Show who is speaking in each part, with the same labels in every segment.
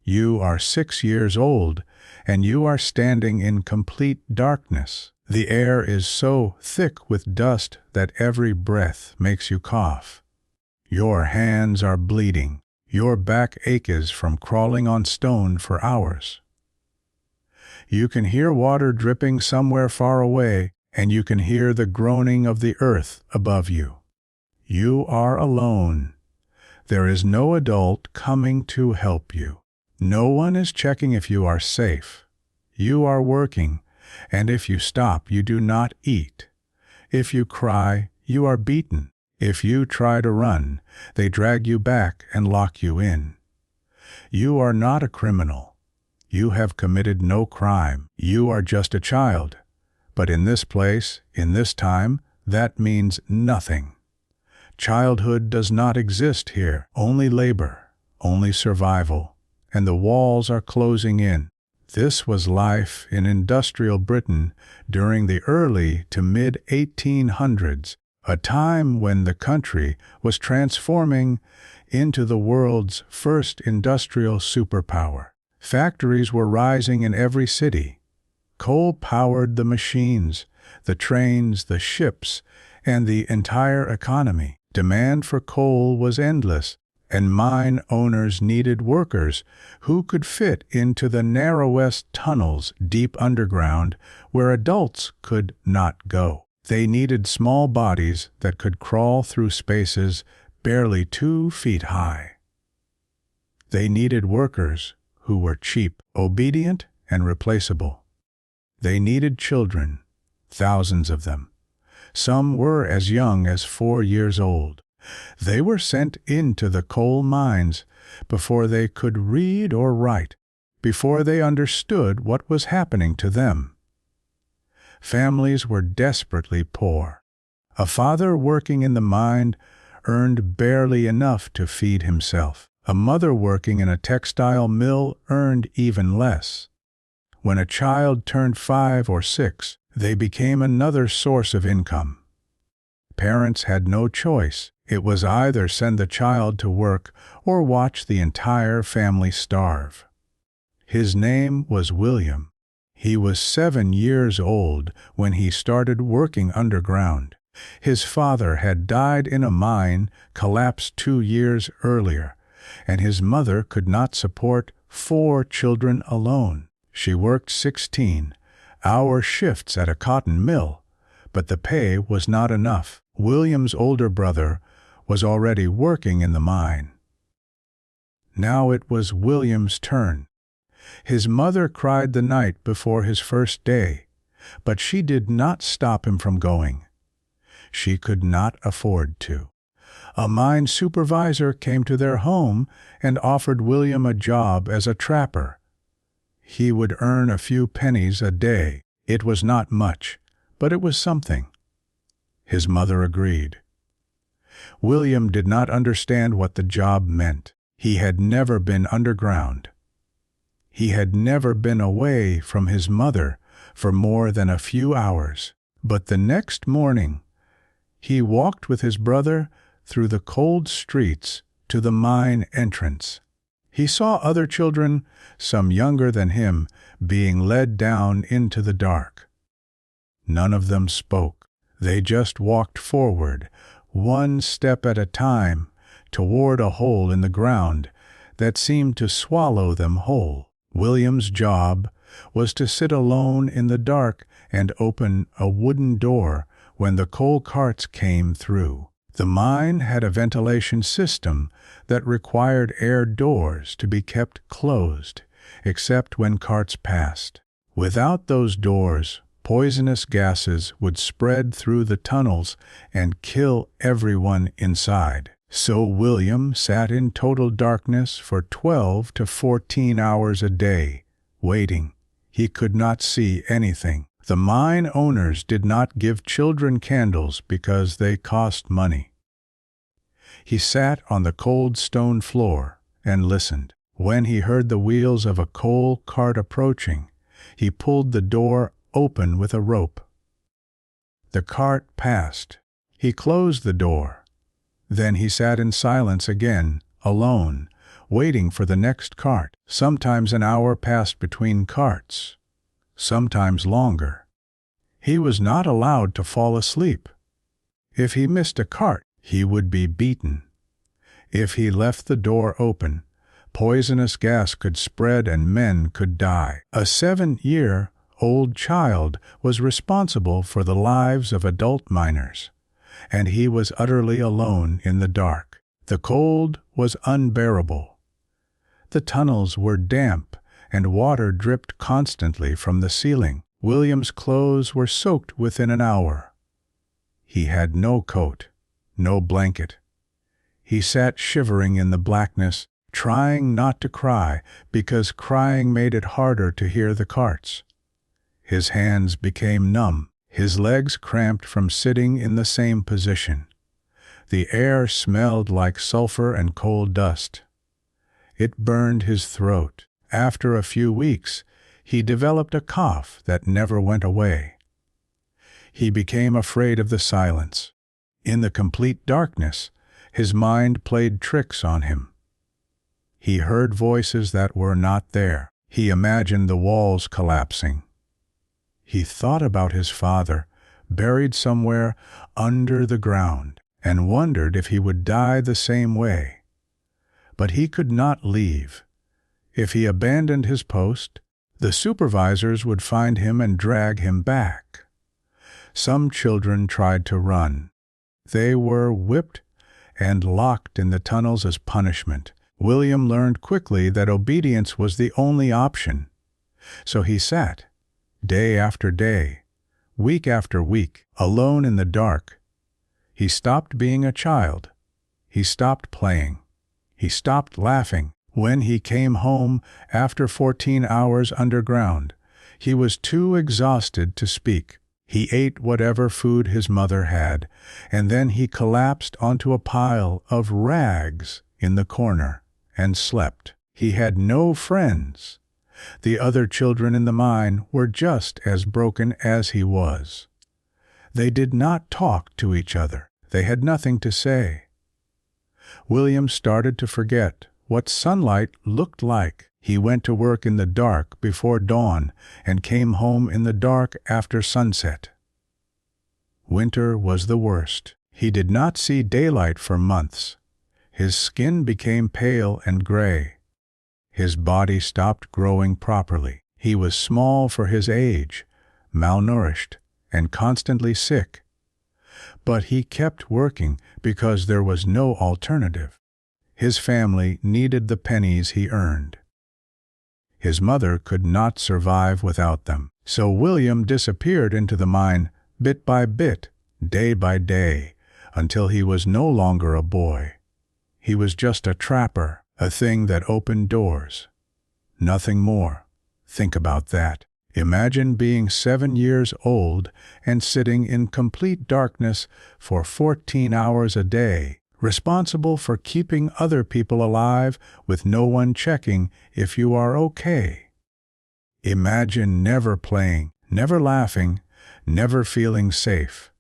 Speaker 1: You are 6 years old, and you are standing in complete darkness. The air is so thick with dust that every breath makes you cough. Your hands are bleeding. Your back aches from crawling on stone for hours. You can hear water dripping somewhere far away, and you can hear the groaning of the earth above you. You are alone. There is no adult coming to help you. No one is checking if you are safe. You are working, and if you stop, you do not eat. If you cry, you are beaten. If you try to run, they drag you back and lock you in. You are not a criminal. You have committed no crime. You are just a child. But in this place, in this time, that means nothing. Childhood does not exist here. Only labor, only survival, and the walls are closing in. This was life in industrial Britain during the early to mid-1800s, a time when the country was transforming into the world's first industrial superpower. Factories were rising in every city. Coal powered the machines, the trains, the ships, and the entire economy. Demand for coal was endless, and mine owners needed workers who could fit into the narrowest tunnels deep underground where adults could not go. They needed small bodies that could crawl through spaces barely 2 feet high. They needed workers who were cheap, obedient, and replaceable. They needed children, thousands of them. Some were as young as 4 years old. They were sent into the coal mines before they could read or write, before they understood what was happening to them. Families were desperately poor. A father working in the mine earned barely enough to feed himself. A mother working in a textile mill earned even less. When a child turned 5 or 6, they became another source of income. Parents had no choice. It was either send the child to work or watch the entire family starve. His name was William. He was 7 years old when he started working underground. His father had died in a mine, collapsed 2 years earlier, and his mother could not support 4 children alone. She worked 16-hour shifts at a cotton mill, but the pay was not enough. William's older brother was already working in the mine. Now it was William's turn. His mother cried the night before his first day, but she did not stop him from going. She could not afford to. A mine supervisor came to their home and offered William a job as a trapper. He would earn a few pennies a day. It was not much, but it was something. His mother agreed. William did not understand what the job meant. He had never been underground. He had never been away from his mother for more than a few hours. But the next morning, he walked with his brother through the cold streets to the mine entrance. He saw other children, some younger than him, being led down into the dark. None of them spoke. They just walked forward, one step at a time, toward a hole in the ground that seemed to swallow them whole. William's job was to sit alone in the dark and open a wooden door when the coal carts came through. The mine had a ventilation system that required air doors to be kept closed, except when carts passed. Without those doors, poisonous gases would spread through the tunnels and kill everyone inside. So William sat in total darkness for 12 to 14 hours a day, waiting. He could not see anything. The mine owners did not give children candles because they cost money. He sat on the cold stone floor and listened. When he heard the wheels of a coal cart approaching, he pulled the door open with a rope. The cart passed. He closed the door. Then he sat in silence again, alone, waiting for the next cart. Sometimes an hour passed between carts, sometimes longer. He was not allowed to fall asleep. If he missed a cart, he would be beaten. If he left the door open, poisonous gas could spread and men could die. A 7-year-old child was responsible for the lives of adult miners, and he was utterly alone in the dark. The cold was unbearable. The tunnels were damp, and water dripped constantly from the ceiling. William's clothes were soaked within an hour. He had no coat, no blanket. He sat shivering in the blackness, trying not to cry, because crying made it harder to hear the carts. His hands became numb, his legs cramped from sitting in the same position. The air smelled like sulfur and coal dust. It burned his throat. After a few weeks, he developed a cough that never went away. He became afraid of the silence. In the complete darkness, his mind played tricks on him. He heard voices that were not there. He imagined the walls collapsing. He thought about his father, buried somewhere under the ground, and wondered if he would die the same way. But he could not leave. If he abandoned his post, the supervisors would find him and drag him back. Some children tried to run. They were whipped and locked in the tunnels as punishment. William learned quickly that obedience was the only option. So he sat, day after day, week after week, alone in the dark. He stopped being a child. He stopped playing. He stopped laughing. When he came home after 14 hours underground, he was too exhausted to speak. He ate whatever food his mother had, and then he collapsed onto a pile of rags in the corner and slept. He had no friends. The other children in the mine were just as broken as he was. They did not talk to each other. They had nothing to say. William started to forget what sunlight looked like. He went to work in the dark before dawn and came home in the dark after sunset. Winter was the worst. He did not see daylight for months. His skin became pale and gray. His body stopped growing properly. He was small for his age, malnourished, and constantly sick. But he kept working because there was no alternative. His family needed the pennies he earned. His mother could not survive without them. So William disappeared into the mine bit by bit, day by day, until he was no longer a boy. He was just a trapper, a thing that opened doors. Nothing more. Think about that. Imagine being 7 years old and sitting in complete darkness for 14 hours a day, responsible for keeping other people alive with no one checking if you are okay. Imagine never playing, never laughing, never feeling safe.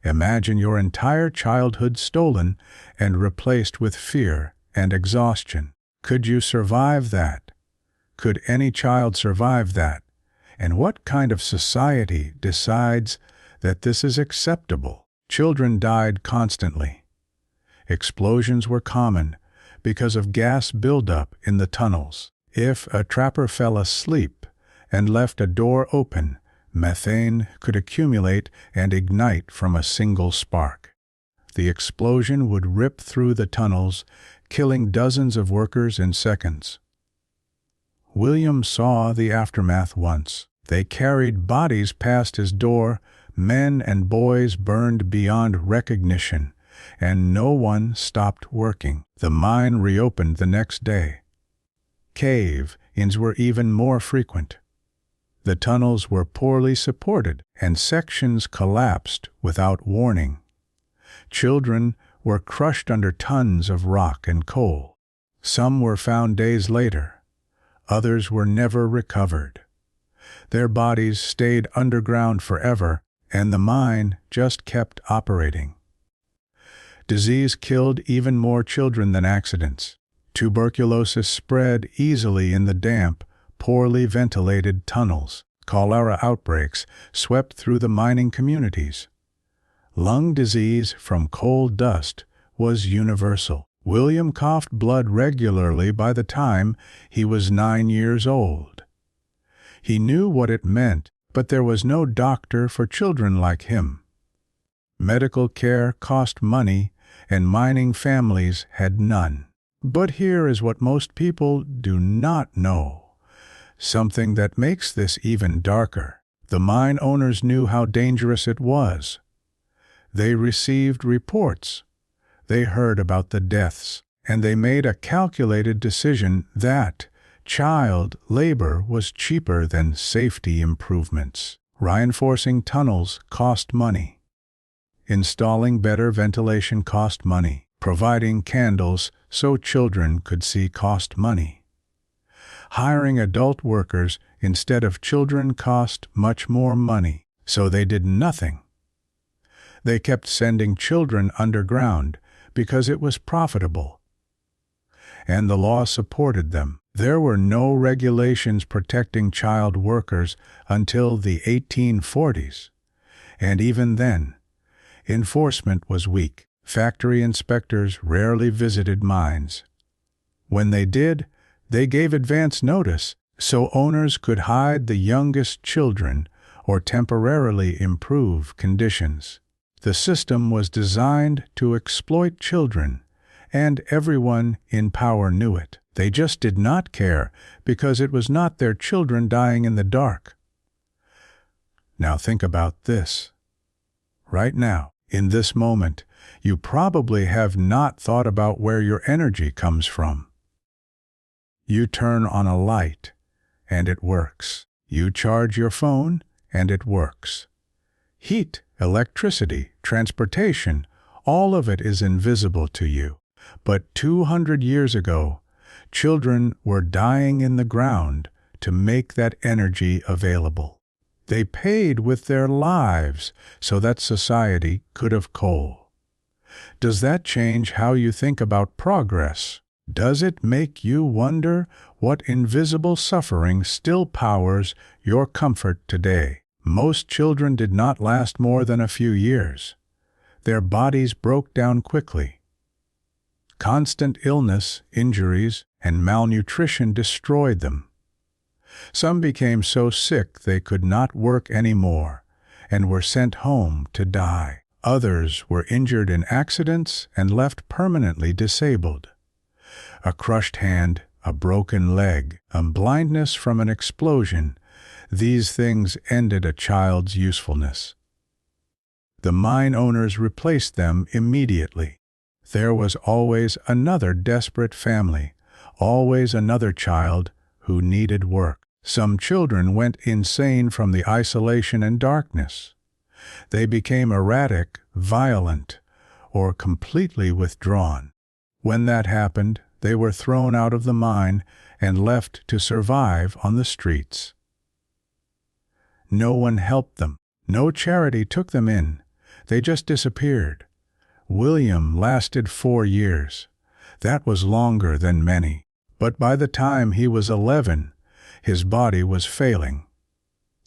Speaker 1: Imagine your entire childhood stolen and replaced with fear and exhaustion. Could you survive that? Could any child survive that? And what kind of society decides that this is acceptable? Children died constantly. Explosions were common because of gas buildup in the tunnels. If a trapper fell asleep and left a door open, methane could accumulate and ignite from a single spark. The explosion would rip through the tunnels, killing dozens of workers in seconds. William saw the aftermath once. They carried bodies past his door, men and boys burned beyond recognition, and no one stopped working. The mine reopened the next day. Cave-ins were even more frequent. The tunnels were poorly supported, and sections collapsed without warning. Children were crushed under tons of rock and coal. Some were found days later. Others were never recovered. Their bodies stayed underground forever, and the mine just kept operating. Disease killed even more children than accidents. Tuberculosis spread easily in the damp, poorly ventilated tunnels. Cholera outbreaks swept through the mining communities. Lung disease from coal dust was universal. William coughed blood regularly by the time he was 9 years old. He knew what it meant, but there was no doctor for children like him. Medical care cost money, and mining families had none. But here is what most people do not know, something that makes this even darker. The mine owners knew how dangerous it was. They received reports. They heard about the deaths, and they made a calculated decision that child labor was cheaper than safety improvements. Reinforcing tunnels cost money. Installing better ventilation cost money. Providing candles so children could see cost money. Hiring adult workers instead of children cost much more money, so they did nothing. They kept sending children underground because it was profitable. And the law supported them. There were no regulations protecting child workers until the 1840s, and even then, enforcement was weak. Factory inspectors rarely visited mines. When they did, they gave advance notice so owners could hide the youngest children or temporarily improve conditions. The system was designed to exploit children, and everyone in power knew it. They just did not care because it was not their children dying in the dark. Now think about this. Right now, in this moment, you probably have not thought about where your energy comes from. You turn on a light, and it works. You charge your phone, and it works. Heat, electricity, transportation, all of it is invisible to you. But 200 years ago, children were dying in the ground to make that energy available. They paid with their lives so that society could have coal. Does that change how you think about progress? Does it make you wonder what invisible suffering still powers your comfort today? Most children did not last more than a few years. Their bodies broke down quickly. Constant illness, injuries, and malnutrition destroyed them. Some became so sick they could not work anymore and were sent home to die. Others were injured in accidents and left permanently disabled. A crushed hand, a broken leg, blindness from an explosion, these things ended a child's usefulness. The mine owners replaced them immediately. There was always another desperate family, always another child who needed work. Some children went insane from the isolation and darkness. They became erratic, violent, or completely withdrawn. When that happened, they were thrown out of the mine and left to survive on the streets. No one helped them. No charity took them in. They just disappeared. William lasted 4 years. That was longer than many. But by the time he was 11, his body was failing.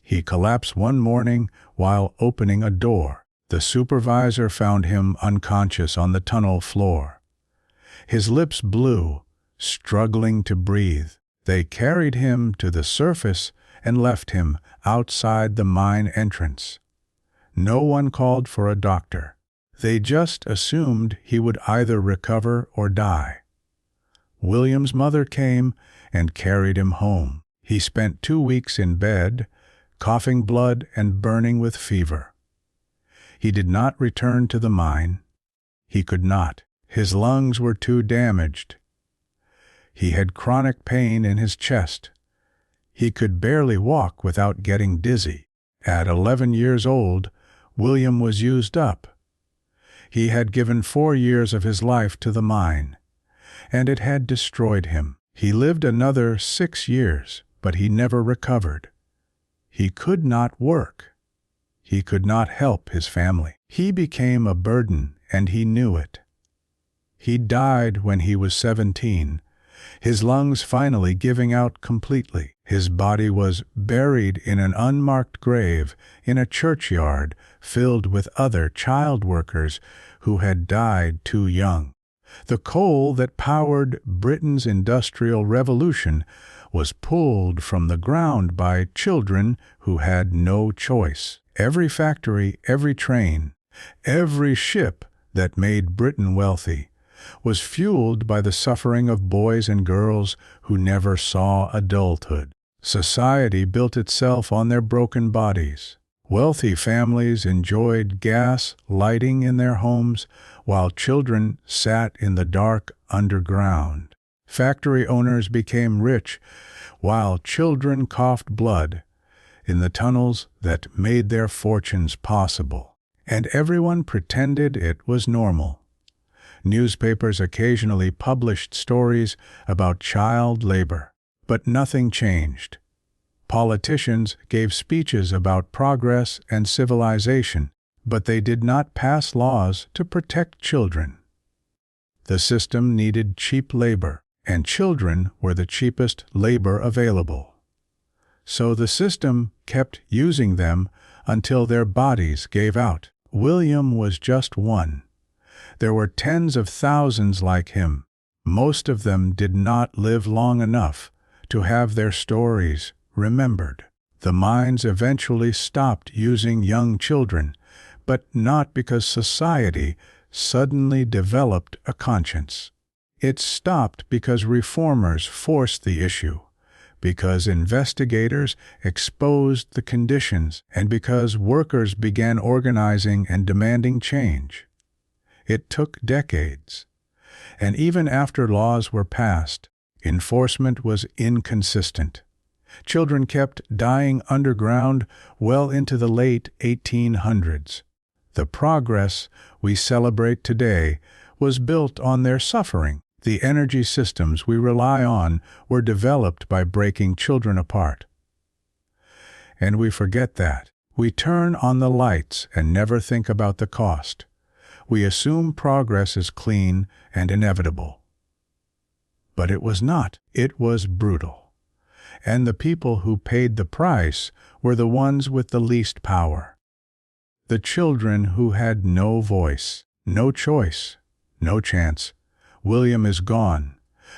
Speaker 1: He collapsed one morning while opening a door. The supervisor found him unconscious on the tunnel floor. His lips blue, struggling to breathe. They carried him to the surface and left him outside the mine entrance. No one called for a doctor. They just assumed he would either recover or die. William's mother came and carried him home. He spent 2 weeks in bed, coughing blood and burning with fever. He did not return to the mine. He could not. His lungs were too damaged. He had chronic pain in his chest. He could barely walk without getting dizzy. At 11 years old, William was used up. He had given 4 years of his life to the mine, and it had destroyed him. He lived another 6 years, but he never recovered. He could not work. He could not help his family. He became a burden, and he knew it. He died when he was 17, his lungs finally giving out completely. His body was buried in an unmarked grave in a churchyard filled with other child workers who had died too young. The coal that powered Britain's industrial revolution was pulled from the ground by children who had no choice. Every factory, every train, every ship that made Britain wealthy was fueled by the suffering of boys and girls who never saw adulthood. Society built itself on their broken bodies. Wealthy families enjoyed gas lighting in their homes, while children sat in the dark underground. Factory owners became rich, while children coughed blood in the tunnels that made their fortunes possible. And everyone pretended it was normal. Newspapers occasionally published stories about child labor, but nothing changed. Politicians gave speeches about progress and civilization, but they did not pass laws to protect children. The system needed cheap labor, and children were the cheapest labor available. So the system kept using them until their bodies gave out. William was just one. There were tens of thousands like him. Most of them did not live long enough to have their stories remembered. The mines eventually stopped using young children, but not because society suddenly developed a conscience. It stopped because reformers forced the issue, because investigators exposed the conditions, and because workers began organizing and demanding change. It took decades, and even after laws were passed, enforcement was inconsistent. Children kept dying underground well into the late 1800s. The progress we celebrate today was built on their suffering. The energy systems we rely on were developed by breaking children apart. And we forget that. We turn on the lights and never think about the cost. We assume progress is clean and inevitable. But it was not. It was brutal. And the people who paid the price were the ones with the least power. The children who had no voice, no choice, no chance. William is gone.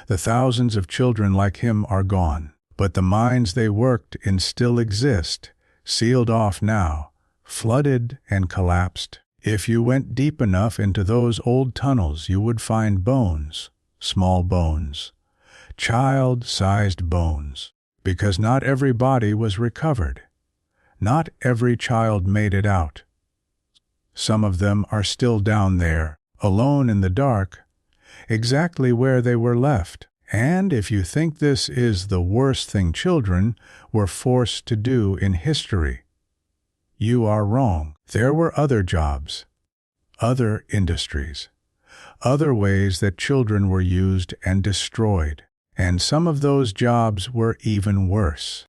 Speaker 1: The thousands of children like him are gone. But the mines they worked in still exist, sealed off now, flooded and collapsed. If you went deep enough into those old tunnels, you would find bones, small bones, child-sized bones. Because not every body was recovered. Not every child made it out. Some of them are still down there, alone in the dark, exactly where they were left. And if you think this is the worst thing children were forced to do in history, you are wrong. There were other jobs, other industries, other ways that children were used and destroyed. And some of those jobs were even worse.